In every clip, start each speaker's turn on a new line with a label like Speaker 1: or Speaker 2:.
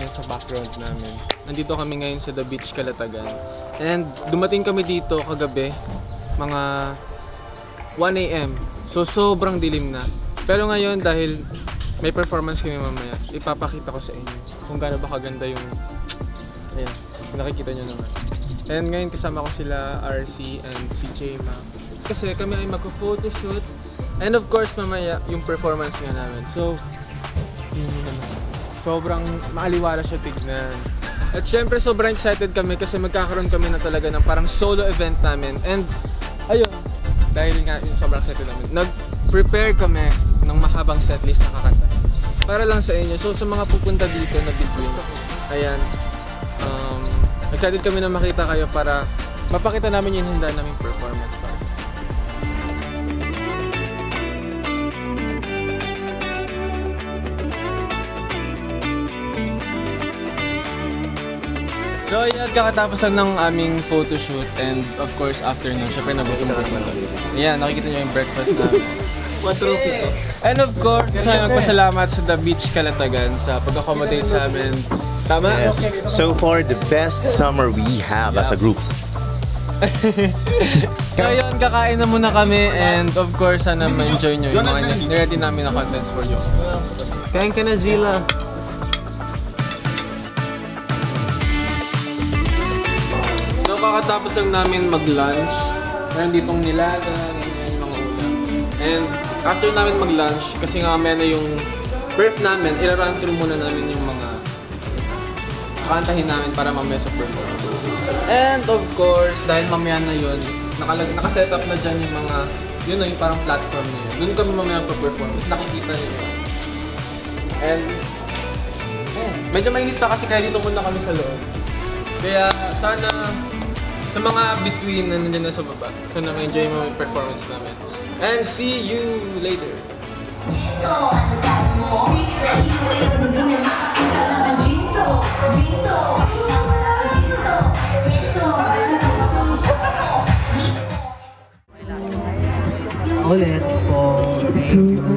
Speaker 1: yan sa background namin. Nandito kami ngayon sa The Beach, Calatagan. And dumating kami dito kagabi, mga 1 AM. So sobrang dilim na. Pero ngayon dahil may performance kami mamaya, ipapakita ko sa inyo kung gaano ba kaganda yung... Ayan, nakikita nyo naman. And ngayon kasama ko sila RC and si Jema. Kasi kami ay magpo-photoshoot. And of course mamaya yung performance nga namin. So, yun naman. Sobrang maaliwala siya tignan. At syempre sobrang excited kami kasi magkakaroon kami na talaga ng parang solo event namin. And ayun, dahil nga yung sobrang excited namin, nag-prepare kami ng mahabang setlist na kakanta. Para lang sa inyo. So sa mga pupunta dito na between, ayan, excited kami na makita kayo para mapakita namin yung handa naming performance. So ayan, kakatapos lang ng aming photoshoot and of course after nun, syempre nagutom ko naman. Ayan, nakikita nyo yung breakfast namin. And of course, magpasalamat sa The Beach, Calatagan sa pag-accommodate sa amin. Tama?
Speaker 2: Yes. So far, the best summer we have as a group.
Speaker 1: So yun, kakain na muna kami and of course, sana ma-enjoy nyo yung mga niready namin na contents for you. Kain ka na, Zila! So kakatapos lang namin mag-lunch. Meron ditong nilaga, yung mga ulam. And after namin mag-lunch, kasi nga mamaya na yung birth namin, ira-run through muna namin yung mga kakantahin namin para mamaya sa performance. And of course, dahil mamaya na yun, nakaset up na dyan yung mga, yun na yung parang platform na yun. Doon kami mamaya pa-perform, nakikita nyo. And medyo mainit pa kasi kaya dito muna kami sa loob. Kaya sana sa mga between na nandiyan na sa baba, sana ma-enjoy mo yung performance namin. And see you later!
Speaker 3: Ulit po. Thank you.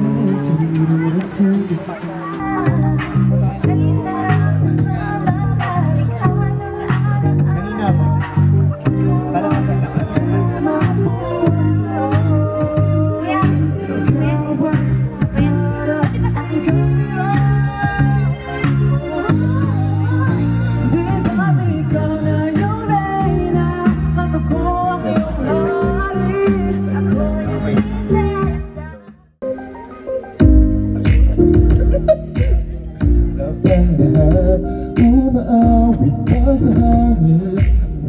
Speaker 4: Umaawit pa sa hangin,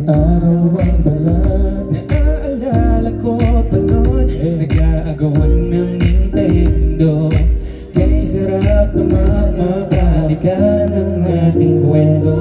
Speaker 4: araw ang balat. Naaalala ko pa noon, nag-aagawan ng Nintendo. Kaya sarap na mabalikan ang ating kwento.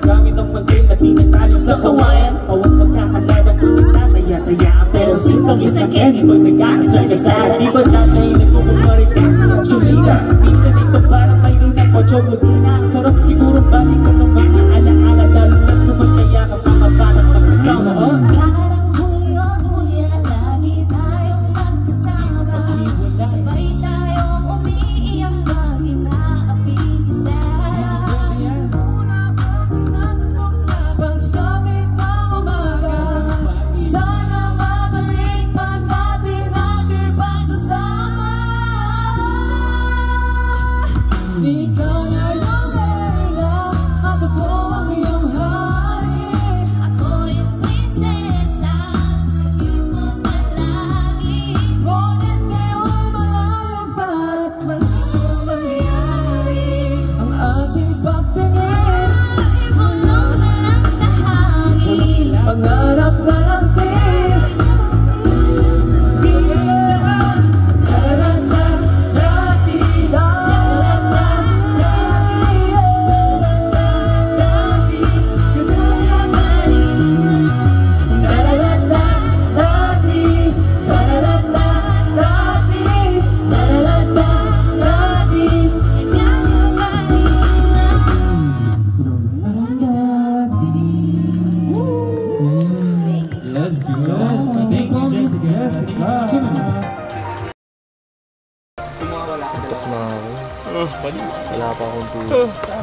Speaker 5: Gamit ang mantil at tinatali sa kawayan. Awang magkakalaban kung nagtataya-tayaan. Pero sintong isang Kenny pag nagkakasal-kasal. Di ba tatay nagkukumarit ka ng chulita? Minsan ito parang mayroon ng ocho budina. Sarap siguro balik ko ng mga alaala. Lalo lang naman kaya ka mga batang magkasama.
Speaker 6: Parang Julio, lagi tayong magkasama. Sabay tayong umiiyak pag inaapi si Sarah.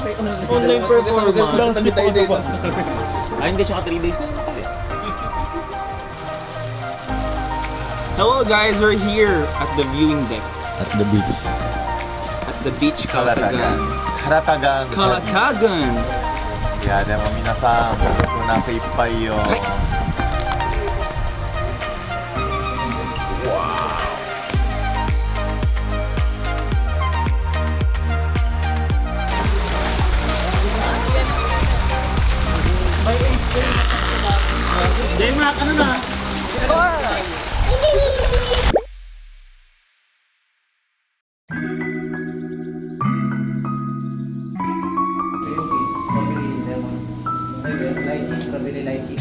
Speaker 1: Online performance.
Speaker 2: Ay, hindi, tsaka 3 days na ako eh.
Speaker 7: Hello guys, we're here at the viewing deck
Speaker 2: At the beach.
Speaker 7: at the beach Calatagan. Calatagan.
Speaker 2: いやでも皆さん、お腹いっぱいよ。
Speaker 5: Denmark, ano na?
Speaker 3: Strawberry lighting.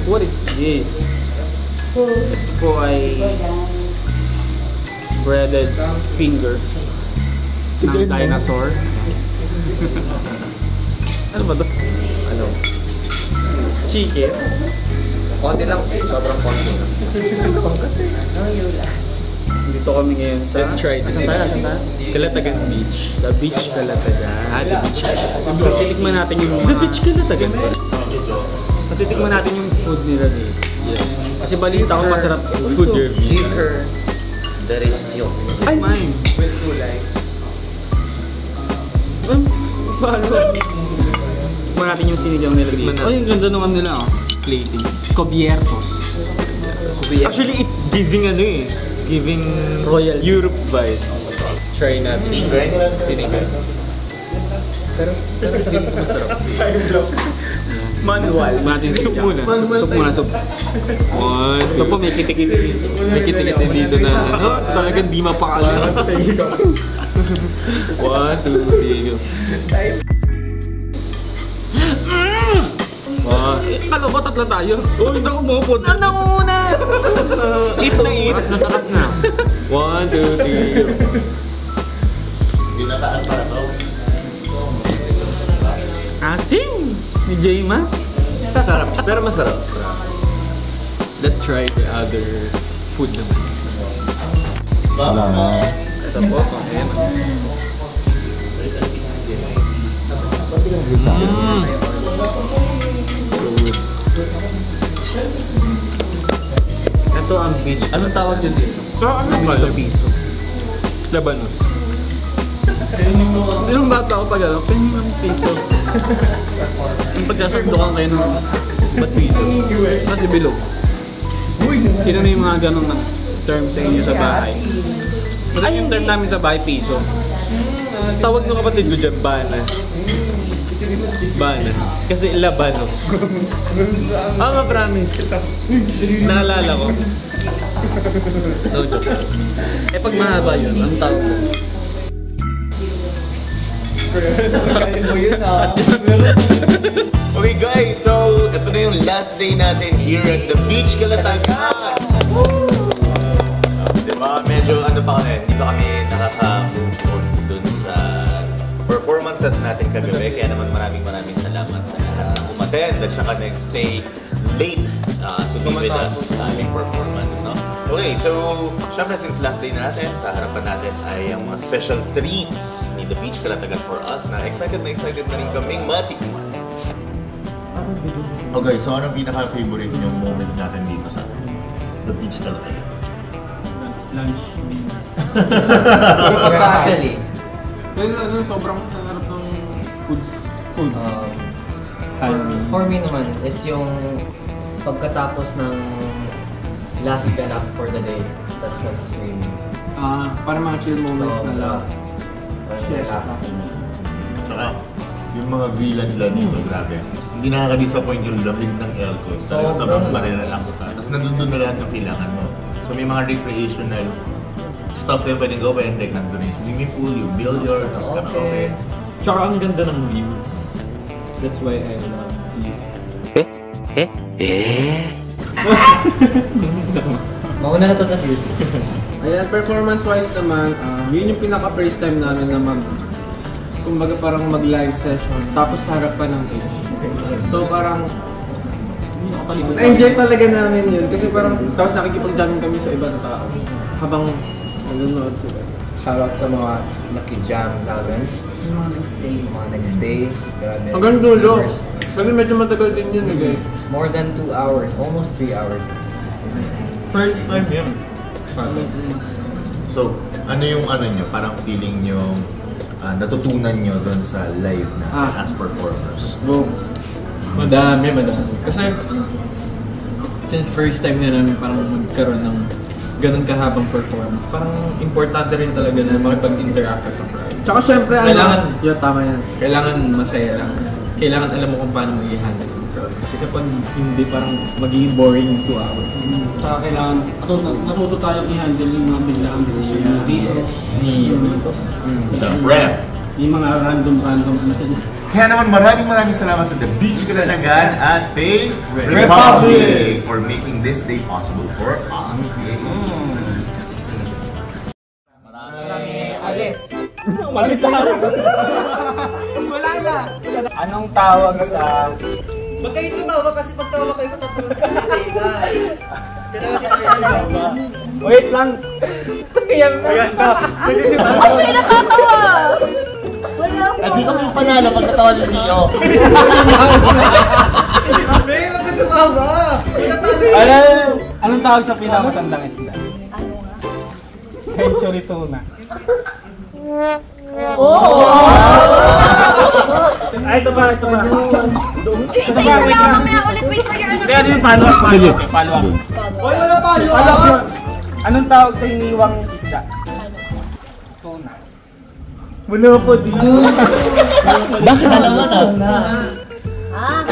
Speaker 5: What is this? Ito po ay breaded finger ng dinosaur. Ano ba ito?
Speaker 1: Ano?
Speaker 5: Chicken?
Speaker 1: Konti lang. Sobrang konti lang.
Speaker 5: Dito kami ngayon sa...
Speaker 1: Let's try this.
Speaker 5: Asan tayo?
Speaker 1: Calatagan Beach. The Beach Calatagan.
Speaker 5: The beach Calatagan. So, titikman natin yung mga...
Speaker 1: The Beach Calatagan.
Speaker 5: Patitikman natin yung food nila dito.
Speaker 1: Yes.
Speaker 5: Kasi balita ko masarap
Speaker 1: Food review.
Speaker 3: Give her the ratio.
Speaker 5: Ay! Mine!
Speaker 1: With kulay.
Speaker 5: Paano? Tikman natin yung sinigang nila dito.
Speaker 1: Tikman natin.
Speaker 5: Ay, yung ganda nung ano nila oh.
Speaker 1: Plating.
Speaker 5: Cubiertos.
Speaker 1: Actually, it's giving ano eh. It's giving
Speaker 5: Royal
Speaker 1: Europe vibes. Try natin. Sinigang. Pero feeling ko masarap. Manual.
Speaker 5: Natin
Speaker 1: Soup muna.
Speaker 5: Soup muna, soup.
Speaker 1: One,
Speaker 5: Ito po may kitikit dito.
Speaker 1: may kitikit dito na ano, talagang di mapakali. 1, 2, 3. Wow.
Speaker 5: Kala ko tatlo tayo. Uy, hindi ako mukupod.
Speaker 1: Ano muna? Eat na eat.
Speaker 5: Natakap na.
Speaker 1: 1, 2, 3.
Speaker 2: Dinataan para to.
Speaker 5: Asim! Ni Jayma.
Speaker 1: Masarap. Pero masarap. Let's try the other food naman.
Speaker 2: Wala na.
Speaker 1: Ito po, ayan. Good. Ito ang beach.
Speaker 5: Anong tawag yun dito?
Speaker 1: Ano ba? Piso. Labanos.
Speaker 5: Yung bata ko pag ano, pengang piso. Yung pagkasandukan kayo ng
Speaker 1: Ba't piso?
Speaker 5: kasi bilog. Sino na yung mga ganong term sa inyo sa bahay? Ay, yung term namin sa bahay, piso.
Speaker 1: Tawag ng kapatid ko dyan, bana. Bana. Kasi labanos.
Speaker 5: Ah, promise.
Speaker 1: Naalala ko. No joke.
Speaker 5: Eh, pag mahaba yun, ang tawag ko.
Speaker 2: Okay guys, so ito na yung last day natin here at the beach Calatagan. Diba? Medyo ano pa kami, hindi pa kami nakaka-move on dun sa performances natin kagabi. Kaya naman maraming salamat sa lahat na umattend at saka nag-stay late to be with us sa aming performance, no? Okay, so syempre since last day na natin, sa harapan natin ay ang mga special treats ni The Beach Calatagan for us na excited na rin kaming matikman. Okay, so ano pinaka-favorite yung moment natin dito sa The Beach Calatagan?
Speaker 5: Lunch.
Speaker 3: Actually,
Speaker 1: Kasi ano, sobrang sarap ng food.
Speaker 3: for me naman is yung pagkatapos ng last get up for the day, tapos nagsiswimming.
Speaker 5: Para mga chill moments na lang.
Speaker 3: Parang
Speaker 5: Yes,
Speaker 3: relaxing.
Speaker 2: Tsaka, yung mga vilad-la dito, grabe. Hindi nakaka-disappoint yung lamig ng aircon. Talagang sobrang marirelax ka. Tapos nandun na lahat ng kailangan mo. So may mga recreational stuff kayo pwedeng gawin. Like nandun na yung swimming pool, yung billiard, tapos karaoke.
Speaker 1: Tsaka ang ganda ng view.
Speaker 7: That's why I love you.
Speaker 3: Mauna na to sa seriously.
Speaker 1: Ayan, performance-wise naman, yun yung pinaka-first time namin na kumbaga parang mag-live session, tapos sa harap pa ng stage. So parang, enjoy talaga namin yun, kasi parang, tapos nakikipag-jamming kami sa ibang tao, habang nanonood sila.
Speaker 3: Shoutout sa mga nakijam sa amin. Mga next day. Grabe.
Speaker 1: Hanggang dulo, kasi medyo matagal din yun guys.
Speaker 3: More than 2 hours, almost 3 hours.
Speaker 7: First time yun.
Speaker 2: So, ano yung nyo, parang feeling nyo, natutunan nyo doon sa live na as performers?
Speaker 7: Madami. Kasi, since first time nga namin parang magkaroon ng ganun kahabang performance, parang importante rin talaga na makipag-interact ka sa crowd.
Speaker 1: Tsaka syempre, tama yan.
Speaker 7: Kailangan masaya lang. Kailangan alam mo kung paano mag-i-handle yung crowd. Kasi kapag hindi, parang magiging boring yung 2 hours.
Speaker 5: Tsaka kailangan, natuto tayong i-handle yung mga biglaang desisyon na dito. Yung mga random message.
Speaker 2: Kaya naman maraming salamat sa The Beach Kalatagan at Face Republic for making this day possible for us.
Speaker 5: Malis na lang.
Speaker 1: Wala na!
Speaker 5: Anong tawag sa...
Speaker 3: Huwag kayo tumawa kasi pag tawa kayo matatulog sa pisina. Kailangan din kayo tumawa.
Speaker 5: Wait lang. Yan na.
Speaker 6: Ay, siya nakatawa! Wala po.
Speaker 2: Hindi kami panalo pag natawa ni Dio.
Speaker 5: Anong tawag sa pinakamatandang isda?
Speaker 6: Ano nga?
Speaker 5: Century tuna. Ay, ito ba?
Speaker 6: Isa lang mamaya ulit. Wait for your ano.
Speaker 5: Kaya ano yung follow-up? Sige. Follow-up.
Speaker 1: Wala
Speaker 5: Follow-up yun. Anong tawag sa iniwang isda? Tuna.
Speaker 1: Wala pa din.
Speaker 2: Bakit alam na?
Speaker 6: Ah.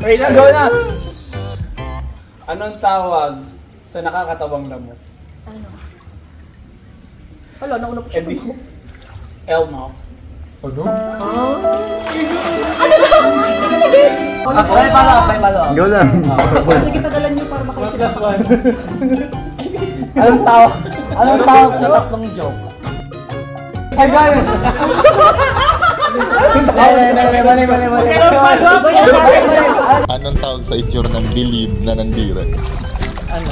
Speaker 5: Wait lang, go na! Anong tawag sa nakakatawang lamok?
Speaker 6: Ano? Wala, nauna po siya.
Speaker 5: Elmo.
Speaker 6: Ano lang?
Speaker 3: Ako, may palo.
Speaker 2: Go lang.
Speaker 6: Sige, tagalan niyo para makaisip.
Speaker 3: Anong tawag sa tatlong joke? Ay, gano'n! Mali.
Speaker 2: Anong tawag sa itsura ng believe na nandira?
Speaker 3: Ano?